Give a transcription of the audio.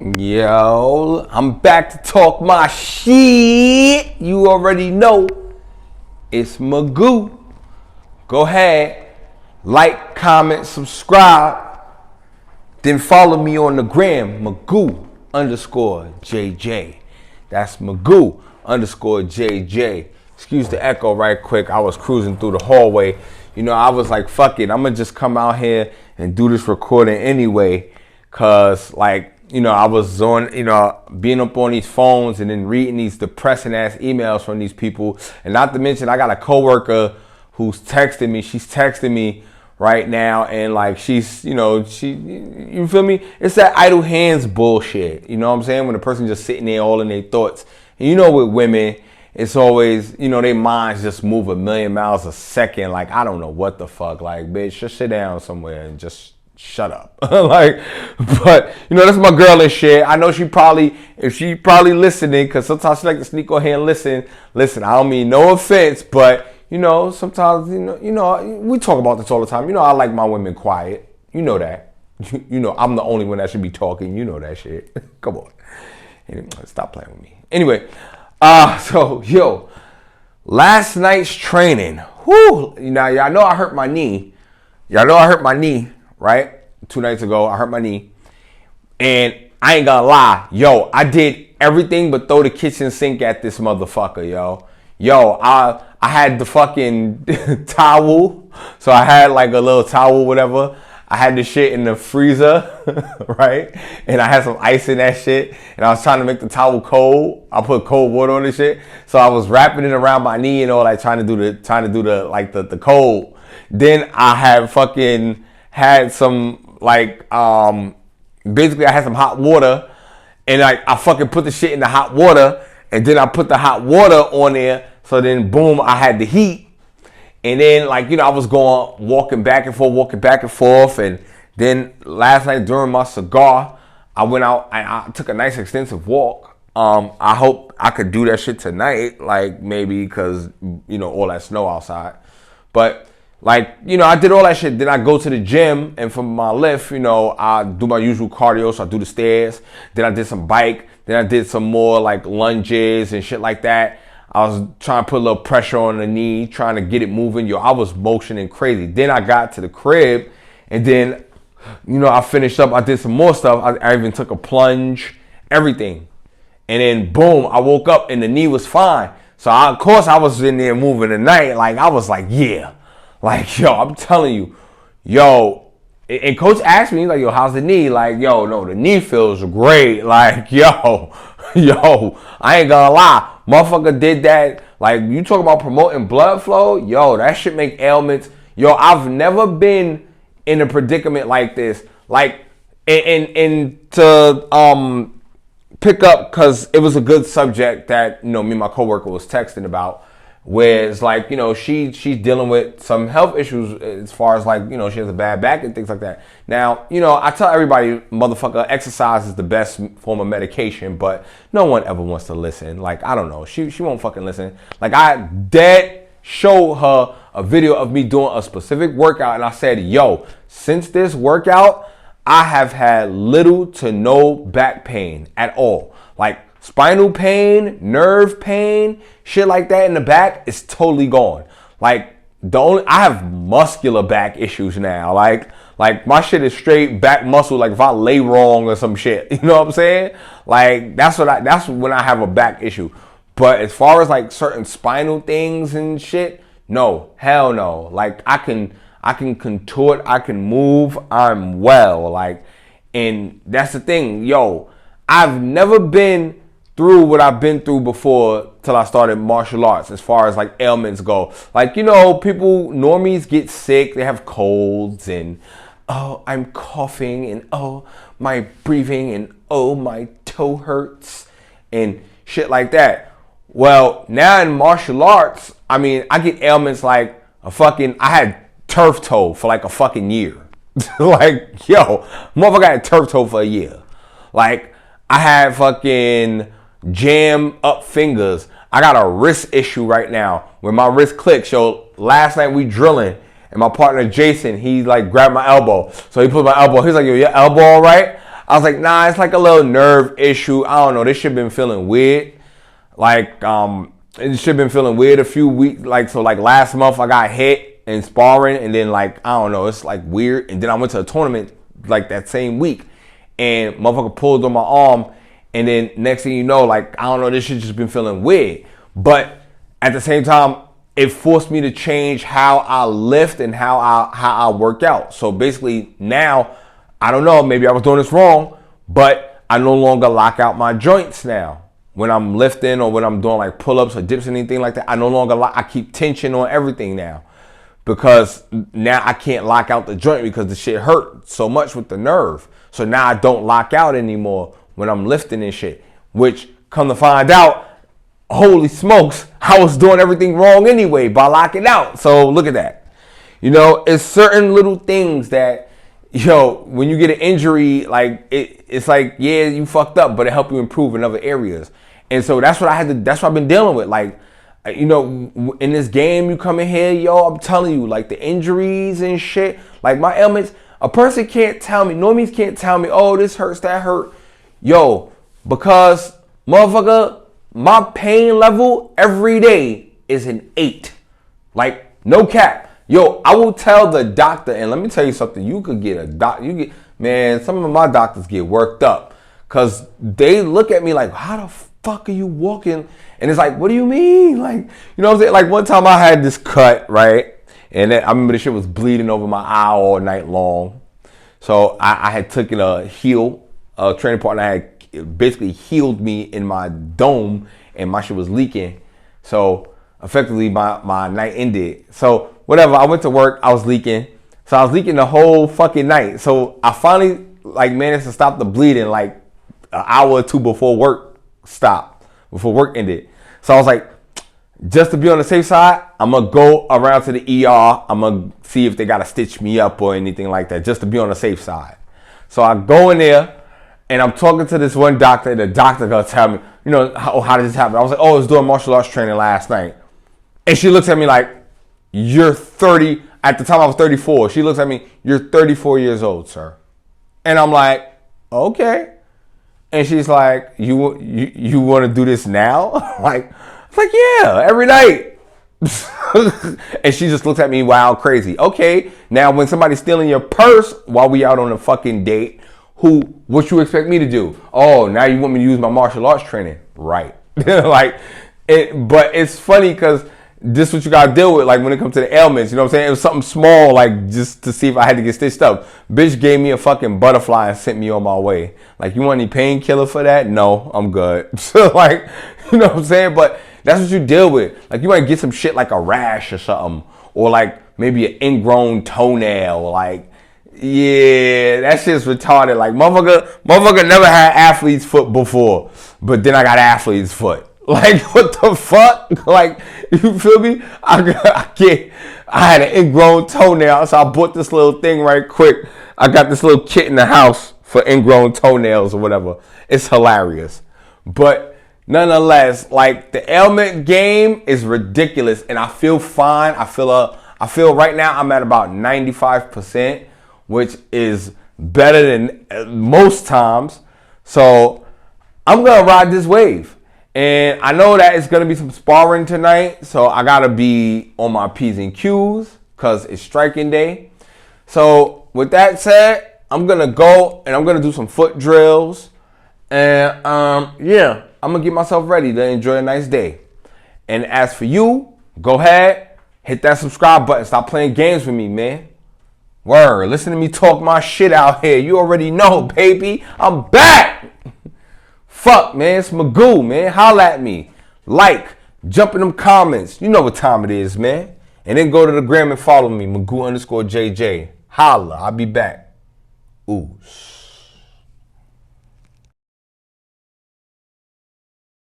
Yo, I'm back to talk my shit. You already know it's Magoo. Go ahead, like, comment, subscribe. Then follow me on the gram, Magoo_JJ. That's Magoo_JJ. Excuse the echo right quick. I was cruising through the hallway. You know, I was like, fuck it. I'm going to just come out here and do this recording anyway. Because, like, you know, I was on, you know, being up on these phones and then reading these depressing ass emails from these people. And not to mention, I got a coworker who's texting me. She's texting me right now. And like, she's, you know, you feel me? It's that idle hands bullshit. You know what I'm saying? When the person just sitting there all in their thoughts. And you know, with women, it's always, you know, their minds just move a million miles a second. Like, I don't know what the fuck. Like, bitch, just sit down somewhere and just shut up. Like, but you know, that's my girl and shit. I know if she probably listening, because sometimes she like to sneak on here and listen, I don't mean no offense, but you know, sometimes, you know, we talk about this all the time. You know, I like my women quiet. You know that. You know, I'm the only one that should be talking. You know that shit. Come on. Anyway, stop playing with me. Anyway, so yo, last night's training. Whoo! Now y'all know I hurt my knee. Right? 2 nights ago, I hurt my knee. And I ain't gonna lie. Yo, I did everything but throw the kitchen sink at this motherfucker, yo. Yo, I had the fucking towel. So I had like a little towel, whatever. I had the shit in the freezer, right? And I had some ice in that shit. And I was trying to make the towel cold. I put cold water on this shit. So I was wrapping it around my knee and all, like trying to do the cold. Then I had some like basically I had some hot water, and I fucking put the shit in the hot water, and then I put the hot water on there. So then boom, I had the heat, and then like, you know, I was walking back and forth, and then last night during my cigar, I went out and I took a nice extensive walk. I hope I could do that shit tonight, like maybe because, you know, all that snow outside, but. Like, you know, I did all that shit. Then I go to the gym, and from my lift, you know, I do my usual cardio. So I do the stairs. Then I did some bike. Then I did some more like lunges and shit like that. I was trying to put a little pressure on the knee, trying to get it moving. Yo, I was motioning crazy. Then I got to the crib, and then, you know, I finished up. I did some more stuff. I even took a plunge, everything. And then boom, I woke up and the knee was fine. So of course I was in there moving the night. Like, I was like, yeah. Like, yo, I'm telling you, yo, and coach asked me, like, yo, how's the knee? Like, yo, no, the knee feels great. Like, yo, I ain't gonna lie. Motherfucker did that. Like, you talk about promoting blood flow. Yo, that shit make ailments. Yo, I've never been in a predicament like this. Like, and to pick up, because it was a good subject that, you know, me and my coworker was texting about. Where it's like, you know, she's dealing with some health issues as far as like, you know, she has a bad back and things like that. Now, you know, I tell everybody, motherfucker, exercise is the best form of medication, but no one ever wants to listen. Like, I don't know. She won't fucking listen. Like, I showed her a video of me doing a specific workout, and I said, yo, since this workout, I have had little to no back pain at all. Like, spinal pain, nerve pain, shit like that in the back is totally gone. Like, I have muscular back issues now. Like my shit is straight back muscle. Like if I lay wrong or some shit, you know what I'm saying? Like that's when I have a back issue. But as far as like certain spinal things and shit, no, hell no. Like I can contort, I can move, I'm well. Like, and that's the thing, yo. I've never been through what I've been through before till I started martial arts as far as like ailments go. Like, you know, normies get sick, they have colds and, oh, I'm coughing and, oh, my breathing and, oh, my toe hurts and shit like that. Well, now in martial arts, I mean, I get ailments like I had turf toe for like a fucking year. Like, yo, motherfucker had turf toe for a year. Like, I had fucking jam up fingers. I got a wrist issue right now where my wrist clicks. Yo, last night we drilling and my partner Jason, he like grabbed my elbow. So he put my elbow. He's like, yo, your elbow all right? I was like, nah, it's like a little nerve issue. I don't know. This shit been feeling weird. Like, it should have been feeling weird a few weeks. Like, so like last month I got hit in sparring, and then like, I don't know, it's like weird. And then I went to a tournament like that same week, and motherfucker pulled on my arm, and then next thing you know, like, I don't know, this shit just been feeling weird. But at the same time, it forced me to change how I lift and how I work out. So basically now, I don't know, maybe I was doing this wrong, but I no longer lock out my joints now. When I'm lifting or when I'm doing like pull-ups or dips or anything like that, I no longer I keep tension on everything now, because now I can't lock out the joint because the shit hurt so much with the nerve. So now I don't lock out anymore when I'm lifting and shit, which come to find out, holy smokes, I was doing everything wrong anyway by locking out. So look at that. You know, it's certain little things that, yo, when you get an injury, like it's like, yeah, you fucked up, but it helped you improve in other areas. And so that's what that's what I've been dealing with. Like, you know, in this game, you come in here, yo, I'm telling you, like the injuries and shit, like my ailments, a person can't tell me, normies can't tell me, oh, this hurts, that hurt. Yo, because motherfucker, my pain level every day is an 8. Like, no cap. Yo, I will tell the doctor, and let me tell you something. You could get a doctor. Man, some of my doctors get worked up because they look at me like, how the fuck are you walking? And it's like, what do you mean? Like, you know what I'm saying? Like one time I had this cut, right? And then I remember the shit was bleeding over my eye all night long. So I had taken a training partner had basically healed me in my dome, and my shit was leaking. So effectively my night ended. So whatever, I went to work, I was leaking. So I was leaking the whole fucking night. So I finally like managed to stop the bleeding like an hour or two before work stopped, before work ended. So I was like, just to be on the safe side, I'm gonna go around to the ER. I'm gonna see if they gotta stitch me up or anything like that, just to be on the safe side. So I go in there and I'm talking to this one doctor, and the doctor gonna tell me, you know, how did this happen? I was like, oh, I was doing martial arts training last night. And she looks at me like, you're 30. At the time I was 34. She looks at me, you're 34 years old, sir. And I'm like, okay. And she's like, you want to do this now? Like, it's like, yeah, every night. And she just looks at me wild crazy. Okay, now when somebody's stealing your purse while we out on a fucking date, what you expect me to do? Oh, now you want me to use my martial arts training. Right. But it's funny because this is what you gotta deal with, like when it comes to the ailments, you know what I'm saying? It was something small, like just to see if I had to get stitched up. Bitch gave me a fucking butterfly and sent me on my way. Like, you want any painkiller for that? No, I'm good. So like, you know what I'm saying? But that's what you deal with. Like, you might get some shit like a rash or something, or like maybe an ingrown toenail. Like, yeah, that shit's retarded. Like, motherfucker never had athlete's foot before, but then I got athlete's foot. Like, what the fuck? Like, you feel me? I had an ingrown toenail, so I bought this little thing right quick. I got this little kit in the house for ingrown toenails or whatever. It's hilarious. But nonetheless, like, the ailment game is ridiculous, and I feel fine. I feel right now I'm at about 95%, which is better than most times. So I'm gonna ride this wave. And I know that it's going to be some sparring tonight, so I got to be on my P's and Q's because it's striking day. So with that said, I'm going to go and I'm going to do some foot drills. And yeah, I'm going to get myself ready to enjoy a nice day. And as for you, go ahead, hit that subscribe button. Stop playing games with me, man. Word, listen to me talk my shit out here. You already know, baby. I'm back. Fuck, man, it's Magoo, man. Holla at me. Like, jump in them comments. You know what time it is, man. And then go to the gram and follow me, Magoo_JJ. Holla, I'll be back. Ooh.